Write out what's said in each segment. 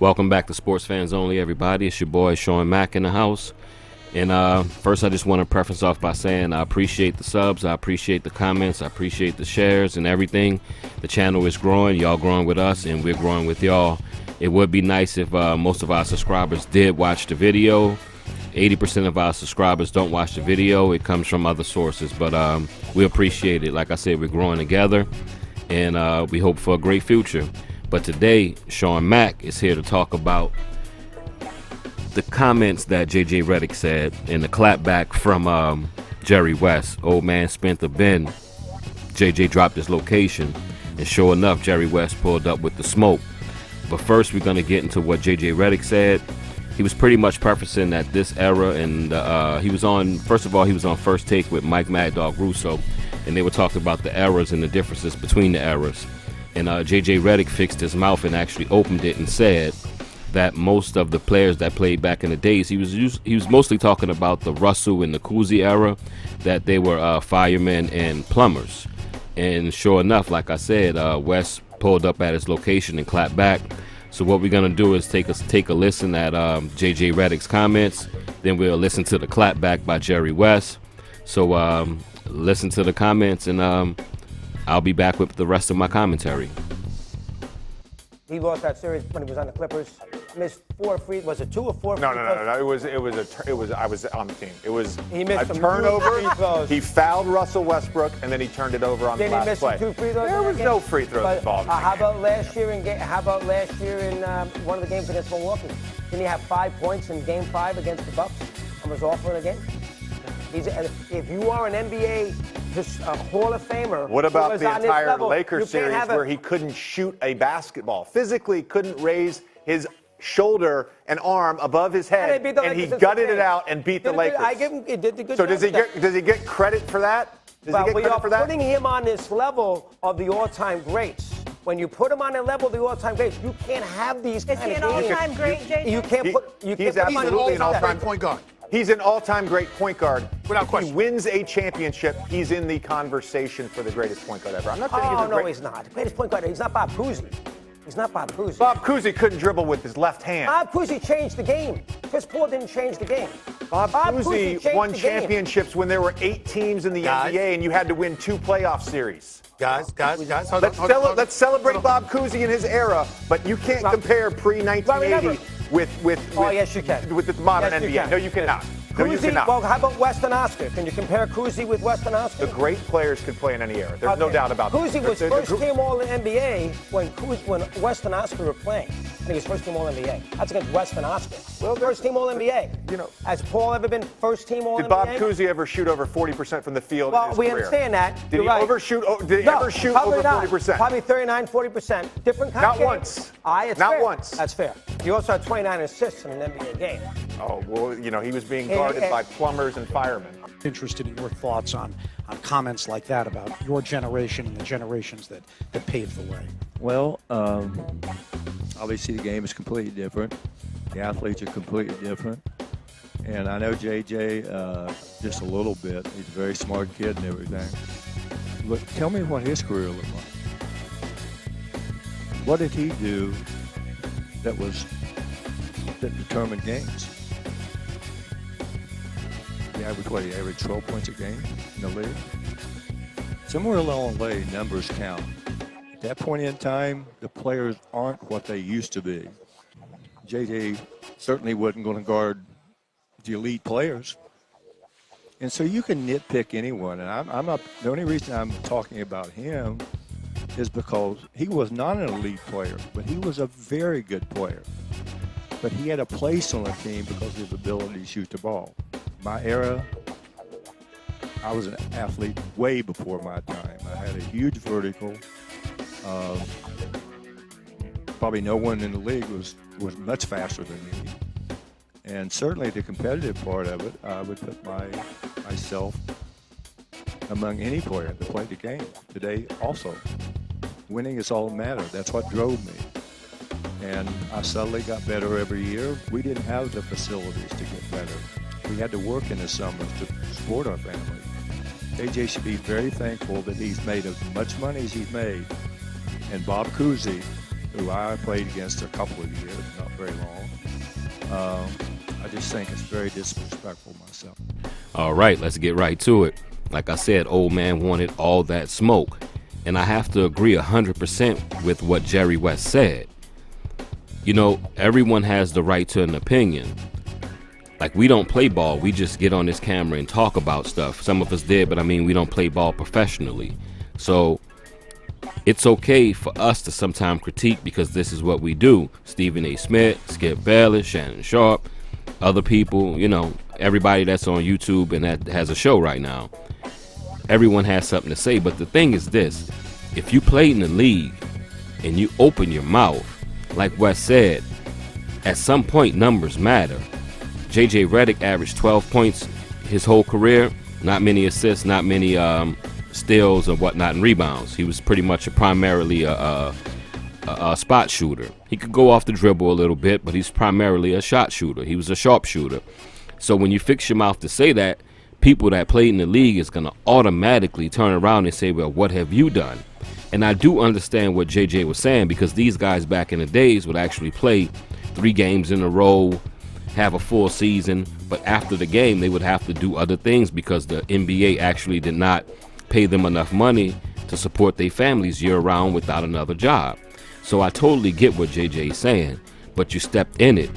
Welcome back to Sports Fans Only, everybody. It's your boy Shawn Mack in the house. And first, I just want to preface off by saying I appreciate the subs, I appreciate the comments, I appreciate the shares and everything. The channel is growing, y'all growing with us, and we're growing with y'all. It would be nice if most of our subscribers did watch the video. 80% of our subscribers don't watch the video. It comes from other sources, but we appreciate it. Like I said, we're growing together, and we hope for a great future. But today, Shawn Mack is here to talk about the comments that JJ Redick said and the clapback from Jerry West. Old man spent the bin. JJ dropped his location, and sure enough, Jerry West pulled up with the smoke. But first, we're going to get into what JJ Redick said. He was pretty much prefacing that this era, and he was on First Take with Mike Mad Dog Russo, and they were talking about the eras and the differences between the eras. And JJ Redick fixed his mouth and actually opened it and said that most of the players that played back in the days, he was mostly talking about the Russell and the Cousy era, that they were firemen and plumbers. And sure enough, like I said, West pulled up at his location and clapped back. So what we're gonna do is take a listen at JJ Redick's comments. Then we'll listen to the clapback by Jerry West. So listen to the comments, and I'll be back with the rest of my commentary. He lost that series when he was on the Clippers. Missed 4 free. Was it 2 or 4? No. It was. I was on the team. It was he missed a some turnover. Free throws. He fouled Russell Westbrook, and then he turned it over on the last play. Then he missed 2 free throws. There was no free throws involved. How about last year in one of the games against Milwaukee? Didn't he have 5 points in Game 5 against the Bucks and was off for the game? If you are an NBA Hall of Famer, what about the entire Lakers series where he couldn't shoot a basketball? Physically couldn't raise his shoulder and arm above his head, and he gutted it out and beat the Lakers. I give him. He did the good. So job. does he get credit for that? We are putting him on this level of the all-time greats. When you put him on the level of the all-time greats, you can't have these kind of games. Is he an all-time great, JJ? You can't put. He's absolutely an all-time point guard. He's an all-time great point guard. Without question. He wins a championship, he's in the conversation for the greatest point guard ever. I'm not saying he's not. The greatest point guard. He's not Bob Cousy. He's not Bob Cousy. Bob Cousy couldn't dribble with his left hand. Bob Cousy changed the game. Chris Paul didn't change the game. Bob Cousy won championships when there were 8 teams in the NBA and you had to win 2 playoff series. Guys. Let's celebrate Bob Cousy in his era, but you can't compare pre-1980 with yes, you can. With the modern NBA. No, you cannot. No, you cannot. Well, how about West and Oscar? Can you compare Cousy with West and Oscar? The great players could play in any era. There's no doubt about that. Cousy was first team All NBA when West and Oscar were playing. I think he was first team All NBA. That's against West and Oscar. Well, first team All NBA. You know, has Paul ever been first team All NBA? Did Bob Cousy ever shoot over 40% from the field in his career? Well, we understand that. Did he ever shoot over 40%? Probably 39, 40%. Different kind of game. Once. Not fair. Once. That's fair. He also had 29 assists in an NBA game. Oh, well, he was being guarded by plumbers and firemen. Interested in your thoughts on comments like that about your generation and the generations that paved the way. Well, obviously the game is completely different. The athletes are completely different. And I know JJ just a little bit. He's a very smart kid and everything. Look, tell me what his career looked like. What did he do that determined games? He averaged 12 points a game in the league. Somewhere along the way, numbers count. At that point in time, the players aren't what they used to be. JJ certainly wasn't going to guard the elite players. And so you can nitpick anyone. And I'm not, the only reason I'm talking about him is because he was not an elite player, but he was a very good player. But he had a place on the team because of his ability to shoot the ball. My era, I was an athlete way before my time. I had a huge vertical. Probably no one in the league was much faster than me. And certainly the competitive part of it, I would put myself among any player that played the game today also. Winning is all that matters. That's what drove me. And I subtly got better every year. We didn't have the facilities to get better. We had to work in the summers to support our family. AJ should be very thankful that he's made as much money as he's made. And Bob Cousy, who I played against a couple of years, not very long. I just think it's very disrespectful myself. All right, let's get right to it. Like I said, old man wanted all that smoke. And I have to agree 100% with what Jerry West said. You know, everyone has the right to an opinion. Like, we don't play ball. We just get on this camera and talk about stuff. Some of us did, but I mean, we don't play ball professionally. So it's okay for us to sometimes critique because this is what we do. Stephen A. Smith, Skip Bayless, Shannon Sharp, other people, you know, everybody that's on YouTube and that has a show right now. Everyone has something to say, but the thing is this: if you play in the league and you open your mouth, like Wes said, at some point numbers matter. JJ Redick averaged 12 points his whole career, not many assists, not many steals or whatnot, and rebounds. He was pretty much primarily a spot shooter. He could go off the dribble a little bit, but he's primarily a shot shooter. He was a sharpshooter. So when you fix your mouth to say that, people that played in the league is going to automatically turn around and say, well, what have you done? And I do understand what JJ was saying, because these guys back in the days would actually play 3 games in a row, have a full season, but after the game they would have to do other things because the NBA actually did not pay them enough money to support their families year round without another job. So I totally get what JJ is saying, but you stepped in it.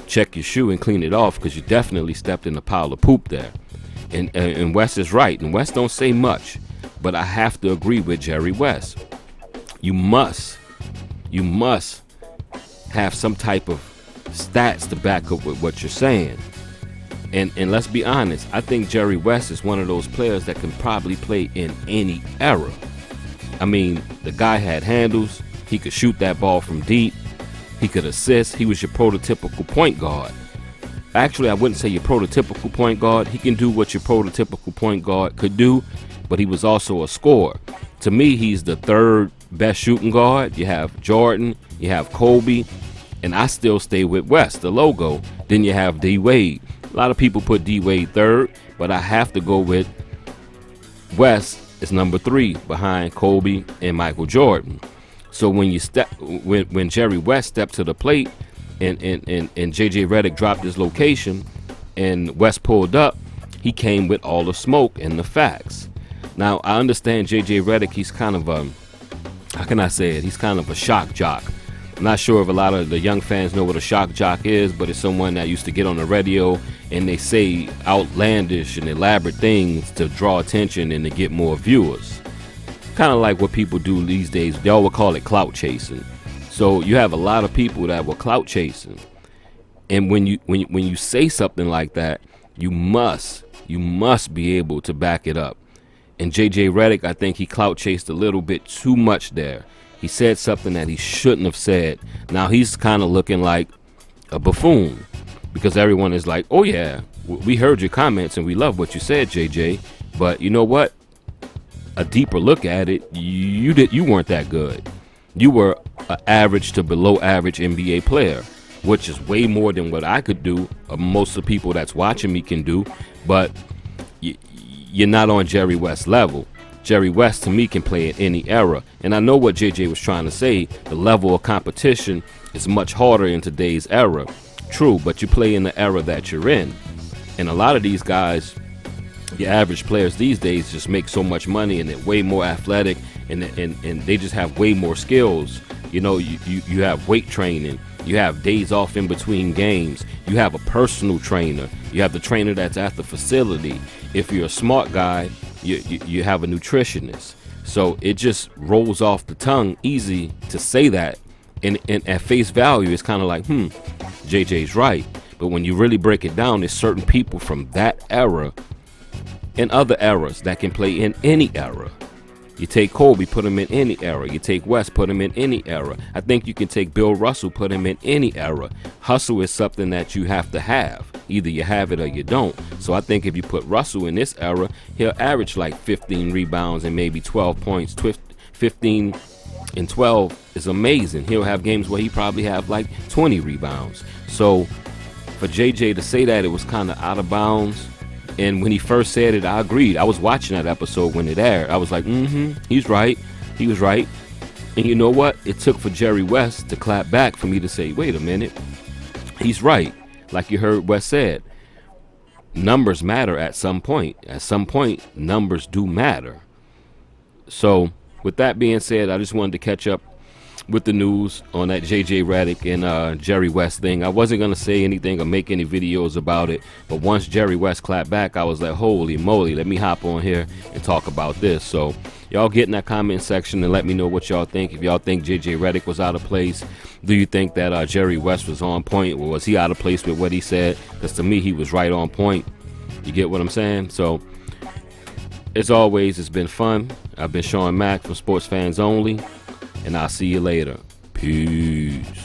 Check your shoe and clean it off, because you definitely stepped in a pile of poop there. And Wes is right, and Wes don't say much, but I have to agree with Jerry West. You must have some type of stats to back up with what you're saying. And let's be honest, I think Jerry West is one of those players that can probably play in any era. I mean, the guy had handles, he could shoot that ball from deep, he could assist, he was your prototypical point guard. Actually, I wouldn't say your prototypical point guard. He can do what your prototypical point guard could do, but he was also a scorer. To me, he's the 3rd best shooting guard. You have Jordan, you have Kobe, and I still stay with West, the logo. Then you have D. Wade. A lot of people put D. Wade 3rd, but I have to go with West is number 3 behind Kobe and Michael Jordan. So when Jerry West stepped to the plate, and JJ Redick dropped his location and West pulled up, he came with all the smoke and the facts. Now, I understand JJ Redick, he's kind of how can I say it? He's kind of a shock jock. I'm not sure if a lot of the young fans know what a shock jock is, but it's someone that used to get on the radio and they say outlandish and elaborate things to draw attention and to get more viewers. Kind of like what people do these days. They all would call it clout chasing. So you have a lot of people that were clout chasing, and when you say something like that, you must be able to back it up. And JJ Redick, I think he clout chased a little bit too much there. He said something that he shouldn't have said. Now he's kind of looking like a buffoon, because everyone is like, oh yeah, we heard your comments and we love what you said, JJ, but you know what? A deeper look at it, you weren't that good. You were an average to below average NBA player, which is way more than what I could do, or most of the people that's watching me can do, but you're not on Jerry West's level. Jerry West, to me, can play in any era. And I know what JJ was trying to say. The level of competition is much harder in today's era. True, but you play in the era that you're in. And a lot of these guys, your average players these days, just make so much money and they're way more athletic, and they just have way more skills. You know, you have weight training. You have days off in between games. You have a personal trainer. You have the trainer that's at the facility. If you're a smart guy, you have a nutritionist. So it just rolls off the tongue easy to say that. And at face value, it's kind of like, JJ's right. But when you really break it down, there's certain people from that era and other eras that can play in any era. You take Kobe, put him in any era. You take West, put him in any era. I think you can take Bill Russell, put him in any era. Hustle is something that you have to have. Either you have it or you don't. So I think if you put Russell in this era, he'll average like 15 rebounds and maybe 12 points. 15 and 12 is amazing. He'll have games where he probably have like 20 rebounds. So for JJ to say that, it was kind of out of bounds. And when he first said it, I agreed. I was watching that episode when it aired. I was like, he's right. He was right. And you know what? It took for Jerry West to clap back for me to say, wait a minute. He's right. Like you heard West said, numbers matter at some point. At some point, numbers do matter. So with that being said, I just wanted to catch up with the news on that JJ Redick and Jerry West thing. I wasn't going to say anything or make any videos about it, but once Jerry West clapped back, I was like, holy moly, let me hop on here and talk about this. So y'all get in that comment section and let me know what y'all think. If y'all think JJ Redick was out of place, do you think that Jerry West was on point, or was he out of place with what he said? Because to me, he was right on point. You get what I'm saying? So as always, it's been fun. I've been Shawn Mack from Sports Fans Only, and I'll see you later. Peace.